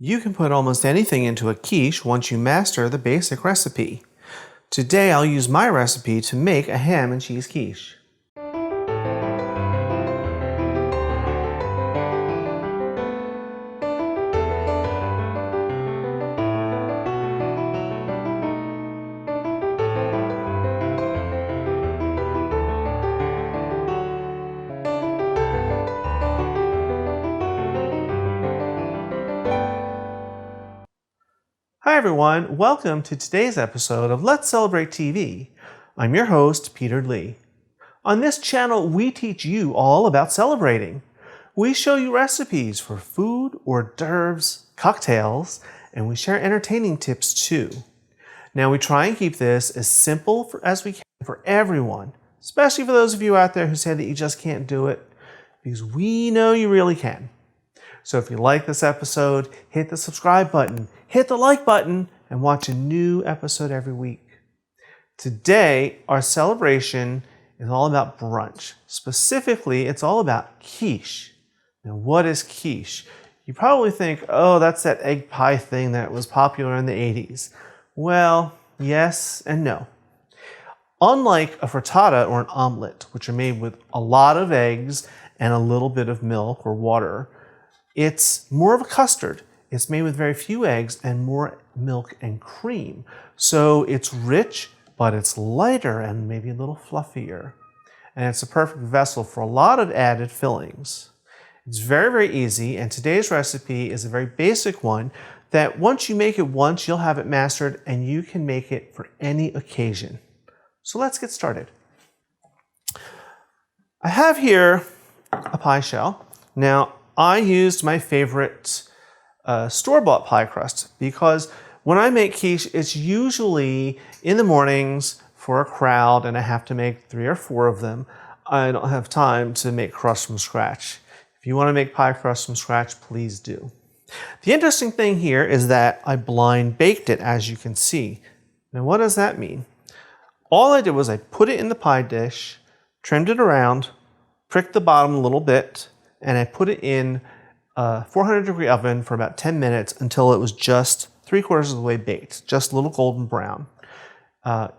You can put almost anything into a quiche once you master the basic recipe. Today I'll use my recipe to make a ham and cheese quiche. Hi everyone, welcome to today's episode of Let's Celebrate TV. I'm your host, Peter Lee. On this channel, we teach you all about celebrating. We show you recipes for food, hors d'oeuvres, cocktails, and we share entertaining tips too. Now we try and keep this as simple as we can for everyone, especially for those of you out there who say that you just can't do it, because we know you really can. So if you like this episode, hit the subscribe button, hit the like button, and watch a new episode every week. Today, our celebration is all about brunch. Specifically, it's all about quiche. Now, what is quiche? You probably think, oh, that's that egg pie thing that was popular in the 80s. Well, yes and no. Unlike a frittata or an omelet, which are made with a lot of eggs and a little bit of milk or water, it's more of a custard. It's made with very few eggs and more milk and cream. So it's rich, but it's lighter and maybe a little fluffier. And it's a perfect vessel for a lot of added fillings. It's very, very easy, and today's recipe is a very basic one that once you make it once, you'll have it mastered and you can make it for any occasion. So let's get started. I have here a pie shell. Now, I used my favorite store-bought pie crust because when I make quiche, it's usually in the mornings for a crowd and I have to make 3 or 4 of them. I don't have time to make crust from scratch. If you want to make pie crust from scratch, please do. The interesting thing here is that I blind baked it, as you can see. Now, what does that mean? All I did was I put it in the pie dish, trimmed it around, pricked the bottom a little bit, and I put it in a 400-degree oven for about 10 minutes until it was just 3/4 of the way baked, just a little golden brown.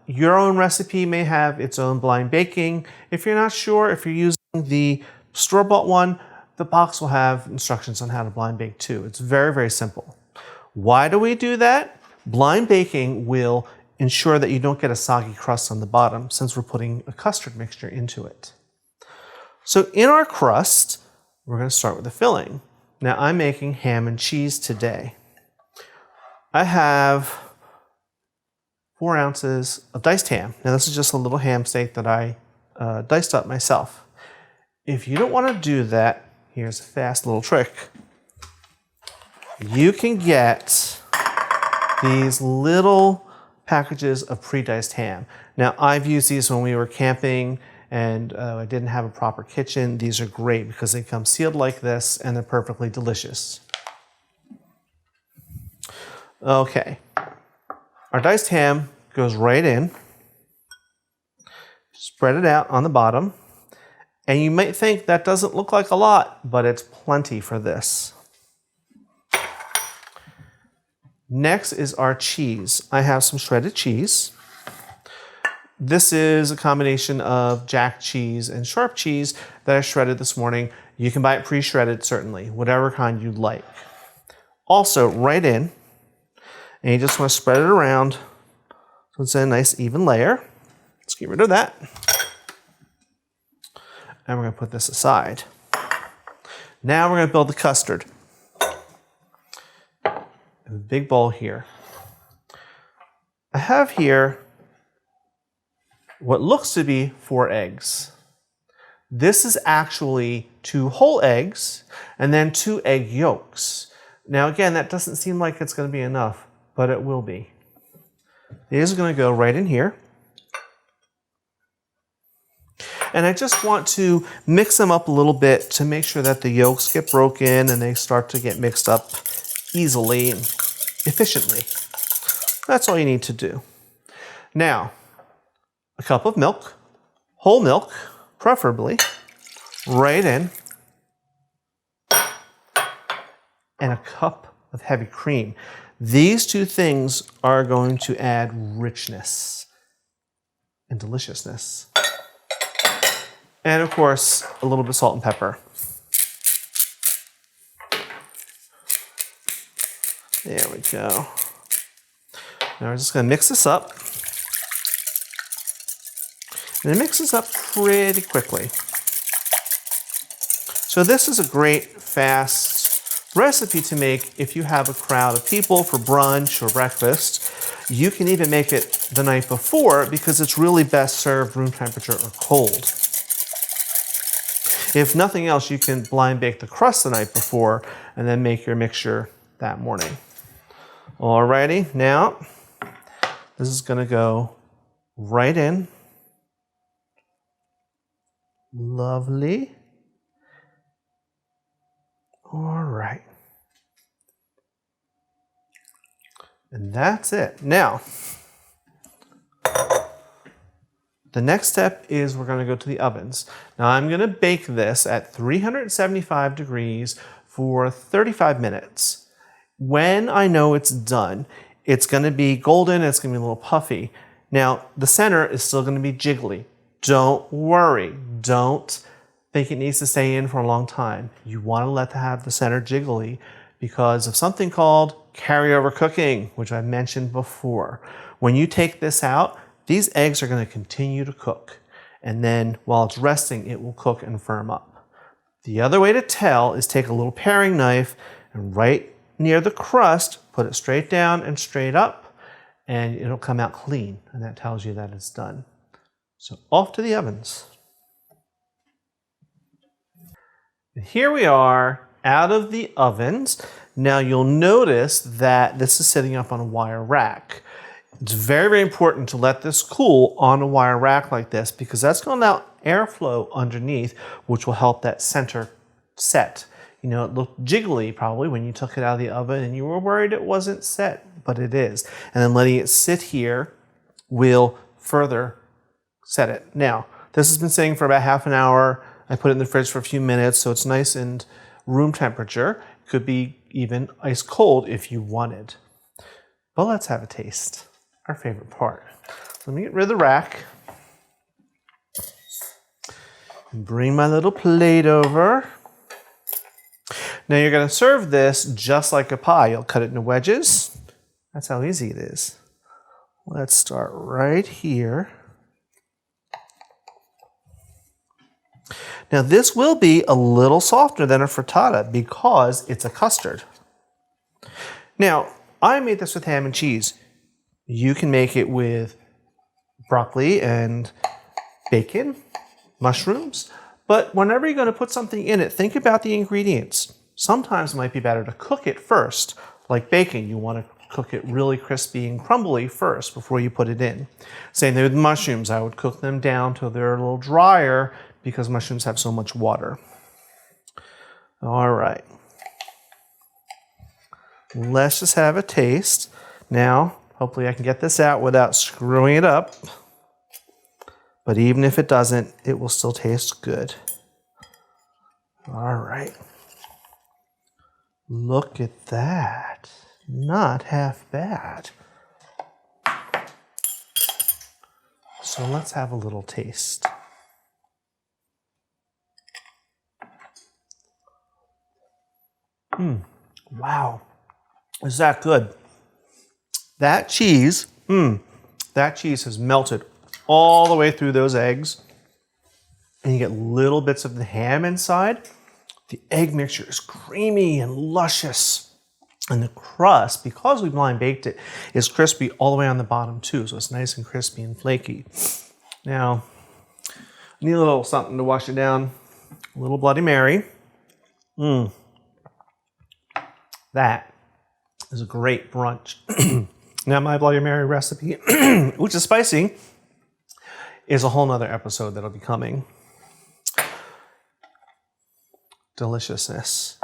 Your own recipe may have its own blind baking. If you're not sure, if you're using the store-bought one, the box will have instructions on how to blind bake too. It's very, very simple. Why do we do that? Blind baking will ensure that you don't get a soggy crust on the bottom since we're putting a custard mixture into it. So in our crust, we're going to start with the filling. Now I'm making ham and cheese today. I have 4 ounces of diced ham. Now this is just a little ham steak that I diced up myself. If you don't want to do that, here's a fast little trick. You can get these little packages of pre-diced ham. Now I've used these when we were camping and I didn't have a proper kitchen. These are great because they come sealed like this and they're perfectly delicious. Okay, our diced ham goes right in. Spread it out on the bottom. And you might think that doesn't look like a lot, but it's plenty for this. Next is our cheese. I have some shredded cheese. This is a combination of jack cheese and sharp cheese that I shredded this morning. You can buy it pre-shredded, certainly, whatever kind you like. Also, right in, and you just want to spread it around so it's a nice even layer. Let's get rid of that. And we're going to put this aside. Now we're going to build the custard. I have a big bowl here. I have here what looks to be 4 eggs. This is actually 2 whole eggs and then 2 egg yolks. Now again, that doesn't seem like it's going to be enough, but it will be. These are going to go right in here. And I just want to mix them up a little bit to make sure that the yolks get broken and they start to get mixed up easily and efficiently. That's all you need to do. Now, a cup of milk, whole milk, preferably, right in, and a cup of heavy cream. These two things are going to add richness and deliciousness. And of course, a little bit of salt and pepper. There we go. Now we're just going to mix this up. And it mixes up pretty quickly. So this is a great, fast recipe to make if you have a crowd of people for brunch or breakfast. You can even make it the night before because it's really best served room temperature or cold. If nothing else, you can blind bake the crust the night before and then make your mixture that morning. Alrighty, now this is going to go right in. Lovely. All right. And that's it. Now, the next step is we're going to go to the ovens. Now I'm going to bake this at 375 degrees for 35 minutes. When I know it's done, it's going to be golden, it's going to be a little puffy. Now, the center is still going to be jiggly. Don't worry. Don't think it needs to stay in for a long time. You want to have the center jiggly because of something called carryover cooking, which I mentioned before. When you take this out, these eggs are going to continue to cook. And then while it's resting, it will cook and firm up. The other way to tell is take a little paring knife and right near the crust, put it straight down and straight up, and it'll come out clean. And that tells you that it's done. So off to the ovens. And here we are out of the ovens. Now you'll notice that this is sitting up on a wire rack. It's very, very important to let this cool on a wire rack like this because that's going to allow airflow underneath, which will help that center set. You know, it looked jiggly probably when you took it out of the oven and you were worried it wasn't set, but it is. And then letting it sit here will further set it. Now, this has been sitting for about half an hour. I put it in the fridge for a few minutes, so it's nice and room temperature. Could be even ice cold if you wanted. But let's have a taste. Our favorite part. Let me get rid of the rack. And bring my little plate over. Now you're going to serve this just like a pie. You'll cut it into wedges. That's how easy it is. Let's start right here. Now this will be a little softer than a frittata because it's a custard. Now, I made this with ham and cheese. You can make it with broccoli and bacon, mushrooms, but whenever you're going to put something in it, think about the ingredients. Sometimes it might be better to cook it first, like bacon. You want to cook it really crispy and crumbly first before you put it in. Same thing with mushrooms. I would cook them down till they're a little drier because mushrooms have so much water. All right. Let's just have a taste. Now, hopefully I can get this out without screwing it up. But even if it doesn't, it will still taste good. All right. Look at that. Not half bad. So let's have a little taste. Wow. Is that good? That cheese has melted all the way through those eggs. And you get little bits of the ham inside. The egg mixture is creamy and luscious. And the crust, because we blind baked it, is crispy all the way on the bottom too. So it's nice and crispy and flaky. Now, I need a little something to wash it down. A little Bloody Mary. That is a great brunch. Now my Bloody Mary recipe, which is spicy, is a whole nother episode that'll be coming. Deliciousness.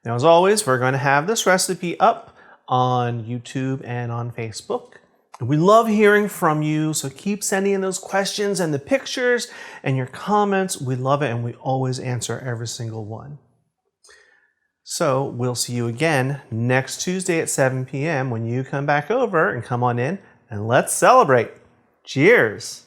Now as always, we're going to have this recipe up on YouTube and on Facebook. We love hearing from you, so keep sending in those questions and the pictures and your comments. We love it and we always answer every single one. So we'll see you again next Tuesday at 7 p.m. when you come back over and come on in and let's celebrate. Cheers!